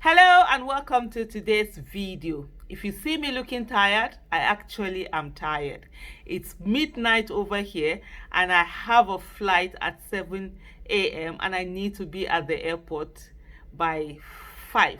Hello and welcome to today's video. If you see me looking tired, I actually am tired. It's midnight over here and I have a flight at 7 a.m. and I need to be at the airport by 5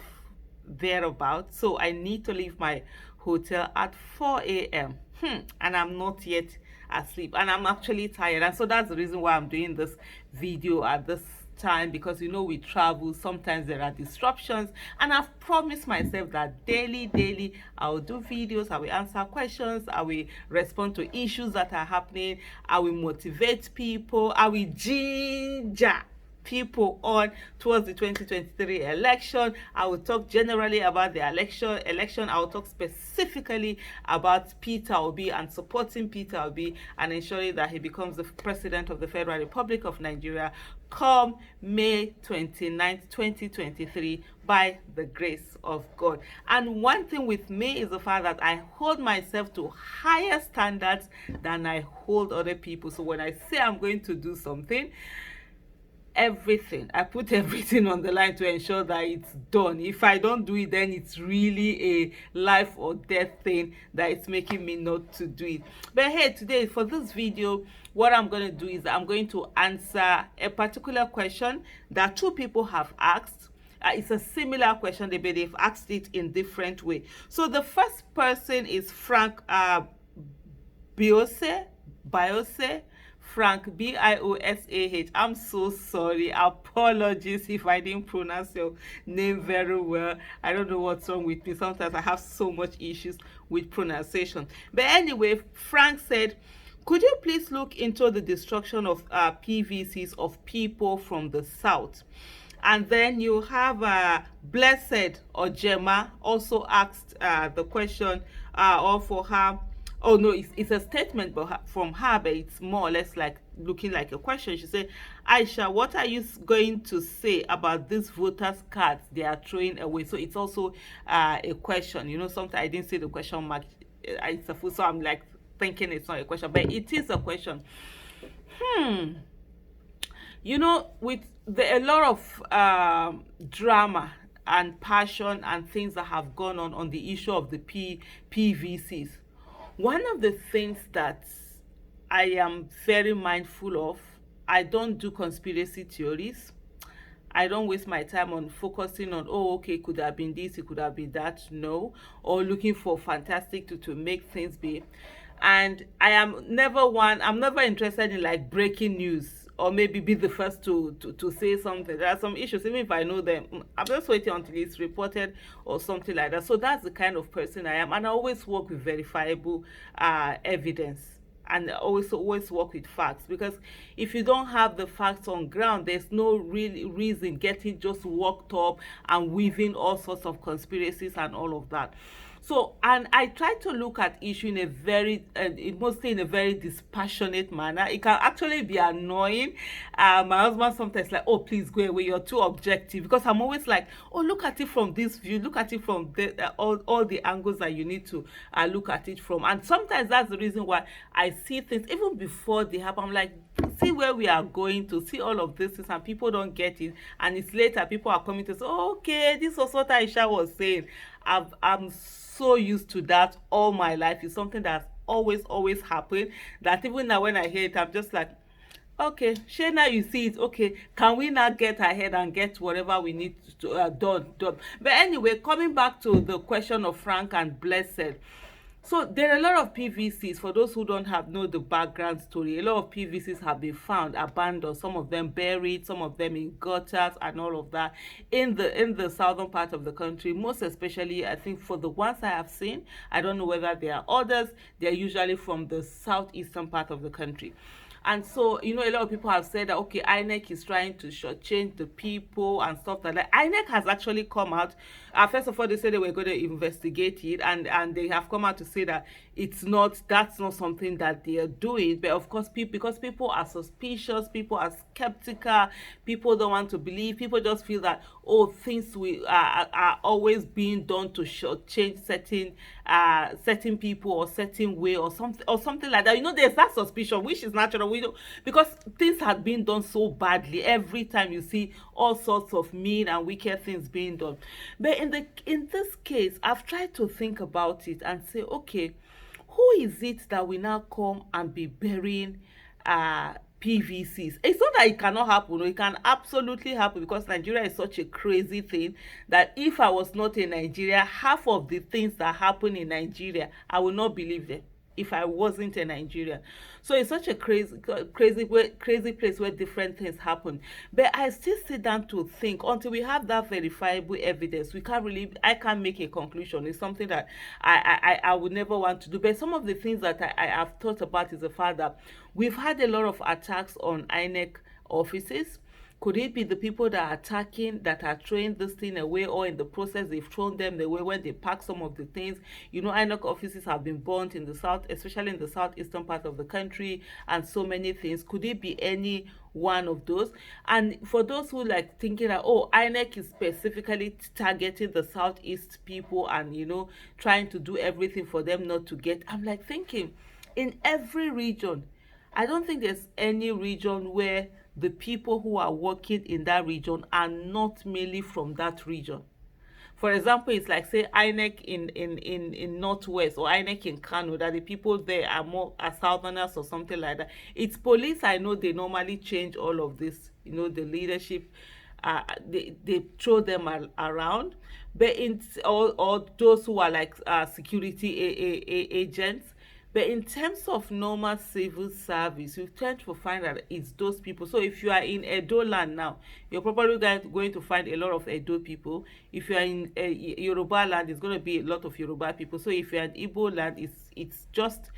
thereabout. So I need to leave my hotel at 4 a.m. And I'm not yet asleep and I'm actually tired, and so that's the reason why I'm doing this video at this time, because we travel, sometimes there are disruptions, and I've promised myself that daily I will do videos, I will answer questions, I will respond to issues that are happening, I will motivate people, I will ginger people on towards the 2023 election. I will talk generally about the election. I will talk specifically about Peter Obi and supporting Peter Obi and ensuring that he becomes the president of the Federal Republic of Nigeria come May 29th, 2023 by the grace of God. And one thing with me is the fact that I hold myself to higher standards than I hold other people. So when I say I'm going to do something, I put everything on the line to ensure that it's done. If I don't do it, then it's really a life or death thing that is making me not to do it. But hey, today for this video, what I'm going to do is I'm going to answer a particular question that two people have asked. It's a similar question, but they've asked it in different way. So the first person is Frank Biose. Frank, Biosah. I'm so sorry. Apologies if I didn't pronounce your name very well. I don't know what's wrong with me. Sometimes I have so much issues with pronunciation. But anyway, Frank said, could you please look into the destruction of PVCs of people from the south? And then you have Blessed or Gemma also asked the question, or for her. Oh no, it's a statement from her, but it's more or less like looking like a question. She said, Aisha, what are you going to say about these voters cards they are throwing away? So it's also a question. Sometimes I didn't see the question mark. It's a full, so I'm like thinking it's not a question, but it is a question. With a lot of drama and passion and things that have gone on the issue of the PVCs, one of the things that I am very mindful of, I don't do conspiracy theories. I don't waste my time on focusing on, it could have been this, it could have been that, no, or looking for fantastic to make things be. And I'm never interested in like breaking news or maybe be the first to say something. There are some issues, even if I know them, I'm just waiting until it's reported or something like that. So that's the kind of person I am, and I always work with verifiable evidence, and always work with facts, because if you don't have the facts on ground, there's no real reason getting just worked up and weaving all sorts of conspiracies and all of that. So, and I try to look at issue in a very, mostly in a very dispassionate manner. It can actually be annoying. My husband sometimes like, oh, please go away, you're too objective, because I'm always like, oh, look at it from this view, look at it from all the angles that you need to look at it from. And sometimes that's the reason why I see things even before they happen. I'm like, see where we are going to, see all of this, and people don't get it, and it's later people are coming to say, oh, okay, this was what Aisha was saying. I'm so used to that all my life. It's something that's always happened, that even now when I hear it, I'm just like, okay, Shay, now you see it, okay, can we now get ahead and get whatever we need to done. But anyway, coming back to the question of Frank and Blessed. So there are a lot of PVCs. For those who don't know the background story, a lot of PVCs have been found abandoned, some of them buried, some of them in gutters and all of that in the southern part of the country. Most especially, I think for the ones I have seen, I don't know whether there are others, they're usually from the southeastern part of the country. And so, a lot of people have said that, okay, INEC is trying to shortchange the people and stuff like that. INEC has actually come out. First of all, they said they were going to investigate it, and they have come out to say that that's not something that they are doing. But of course, because people are suspicious, people are skeptical, people don't want to believe, people just feel that, things are always being done to shortchange certain people or certain way or something like that. There's that suspicion, which is natural, we don't, because things had been done so badly. Every time you see all sorts of mean and wicked things being done. But in this case, I've tried to think about it and say, okay, who is it that will now come and be burying PVCs? It's not that it cannot happen. It can absolutely happen, because Nigeria is such a crazy thing that if I was not in Nigeria, half of the things that happen in Nigeria, I will not believe them if I wasn't a Nigerian. So it's such a crazy place where different things happen. But I still sit down to think, until we have that verifiable evidence, I can't make a conclusion. It's something that I would never want to do. But some of the things that I have thought about is the fact that we've had a lot of attacks on INEC offices. Could it be the people that are attacking, that are throwing this thing away, or in the process they've thrown them away when they pack some of the things? You know, INEC offices have been burnt in the south, especially in the southeastern part of the country, and so many things. Could it be any one of those? And for those who like thinking that, oh, INEC is specifically targeting the southeast people and, you know, trying to do everything for them not to get, I'm like thinking, in every region, I don't think there's any region where the people who are working in that region are not mainly from that region. For example, it's like, say, INEC in Northwest, or INEC in Kano, that the people there are more Southerners or something like that. It's police, I know they normally change all of this, you know, the leadership, they throw them around. But or those who are like security agents. But in terms of normal civil service, you tend to find that it's those people. So if you are in Edo land now, you're probably going to find a lot of Edo people. If you are in Yoruba land, it's going to be a lot of Yoruba people. So if you're in Igbo land, it's just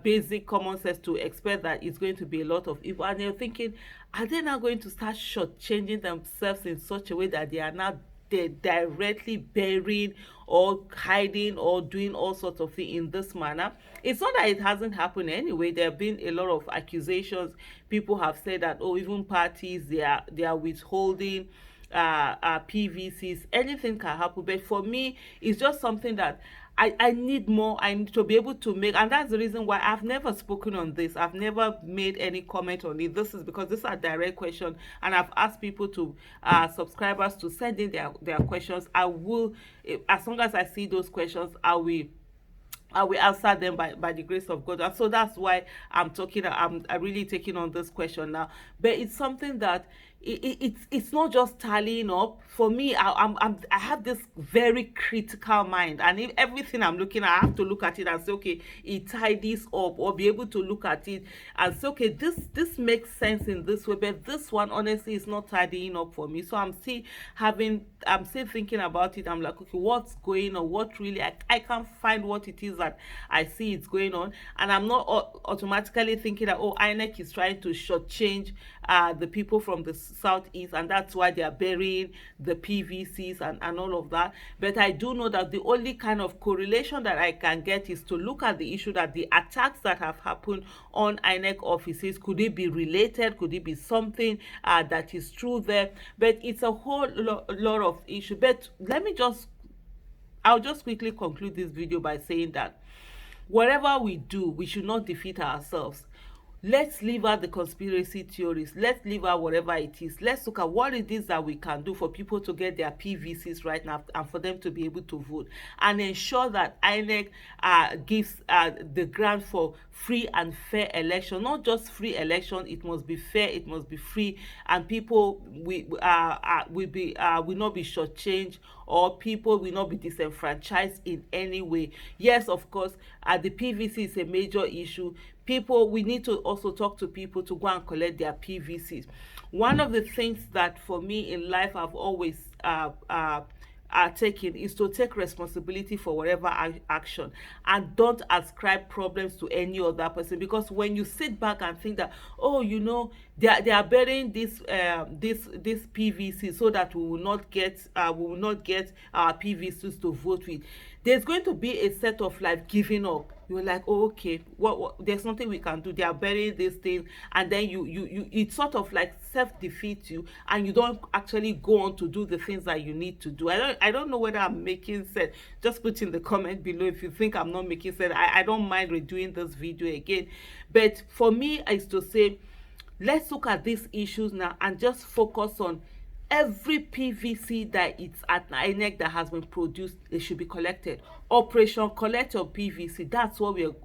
basic common sense to expect that it's going to be a lot of Igbo. And you're thinking, are they now going to start shortchanging themselves in such a way that they are now directly burying or hiding or doing all sorts of things in this manner? It's not that it hasn't happened anyway. There have been a lot of accusations. People have said that, oh, even parties, they are withholding PVCs. Anything can happen. But for me, it's just something that I need more. I need to be able to make, and that's the reason why I've never spoken on this. I've never made any comment on it. This is because these are direct questions, and I've asked people to subscribers to send in their questions. I will, as long as I see those questions, I will answer them by the grace of God. And so that's why I'm really taking on this question now. But it's something that it's not just tallying up. For me, I have this very critical mind, and if everything I'm looking at, I have to look at it and say, okay, it tidies up, or be able to look at it and say, okay, this makes sense in this way, but this one honestly is not tidying up for me. So I'm still thinking about it. I'm like, okay, what's going on? What really, I can't find what it is that I see it's going on, and I'm not automatically thinking that, oh, INEC is trying to shortchange the people from the southeast, and that's why they are burying the PVCs and all of that. But I do know that the only kind of correlation that I can get is to look at the issue that the attacks that have happened on INEC offices, could it be related? Could it be something that is true there? But it's a whole lot of issue. But I'll just quickly conclude this video by saying that whatever we do, we should not defeat ourselves. Let's leave out the conspiracy theories. Let's leave out whatever it is. Let's look at what it is that we can do for people to get their PVCs right now and for them to be able to vote, and ensure that INEC gives the grant for free and fair election. Not just free election, it must be fair, it must be free, and people will not be shortchanged, or people will not be disenfranchised in any way. Yes, of course, the PVC is a major issue. We need to also talk to people to go and collect their PVCs. One of the things that for me in life I've always taken is to take responsibility for whatever action, and don't ascribe problems to any other person. Because when you sit back and think that, oh, you know, they are burying this PVC so that we will not get our PVCs to vote with. There's going to be a set of like giving up. You're like, oh, okay, what there's nothing we can do. They are burying this thing, and then you it sort of like self defeats you, and you don't actually go on to do the things that you need to do. I don't know whether I'm making sense. Just put in the comment below if you think I'm not making sense. I don't mind redoing this video again, but for me is to say, let's look at these issues now and just focus on every PVC that it's at INEC that has been produced. It should be collected. Operation Collect Your PVC, that's what we are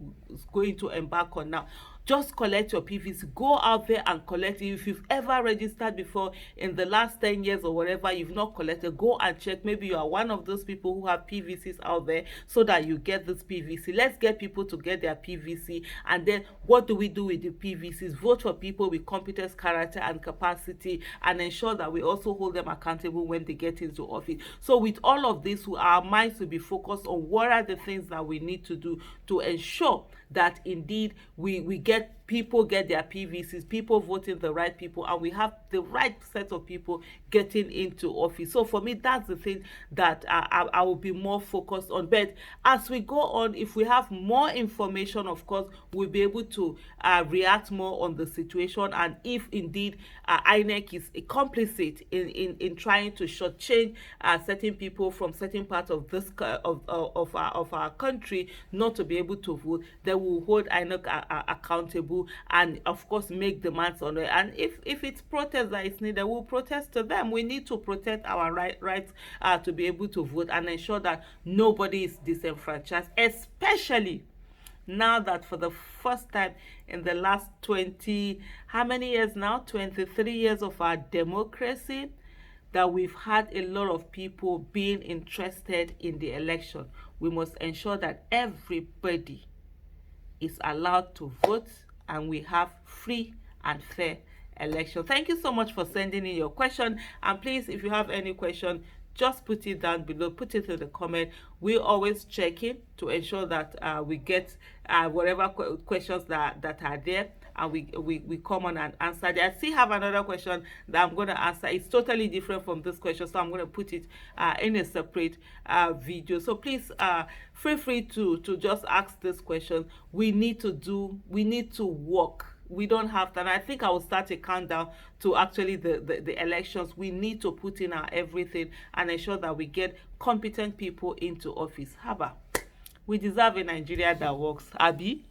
going to embark on now. Just collect your PVC. Go out there and collect it. If you've ever registered before in the last 10 years or whatever, you've not collected, go and check. Maybe you are one of those people who have PVCs out there, so that you get this PVC. Let's get people to get their PVC. And then what do we do with the PVCs? Vote for people with competence, character, and capacity, and ensure that we also hold them accountable when they get into office. So with all of this, our minds will be focused on what are the things that we need to do to ensure that indeed we get people get their PVCs, people voting the right people, and we have the right set of people getting into office. So for me, that's the thing that I will be more focused on. But as we go on, if we have more information, of course, we'll be able to react more on the situation, and if indeed INEC is complicit in trying to shortchange certain people from certain parts of this of our country not to be able to vote, then we'll hold INEC accountable, and of course make demands on it. And if it's protest that is needed, we'll protest to them. We need to protect our rights to be able to vote and ensure that nobody is disenfranchised, especially now that for the first time in the last 20, how many years now, 23 years of our democracy, that we've had a lot of people being interested in the election. We must ensure that everybody is allowed to vote, and we have free and fair election. Thank you so much for sending in your question, and please, if you have any question, just put it down below, put it in the comment. We always check in to ensure that we get whatever questions that are there, and we come on and answer it. I still have another question that I'm going to answer. It's totally different from this question, so I'm going to put it in a separate video. So please feel free to just ask this question. We need to work. We don't have time. I think I will start a countdown to actually the elections. We need to put in our everything and ensure that we get competent people into office. Haba, we deserve a Nigeria that works. Abi.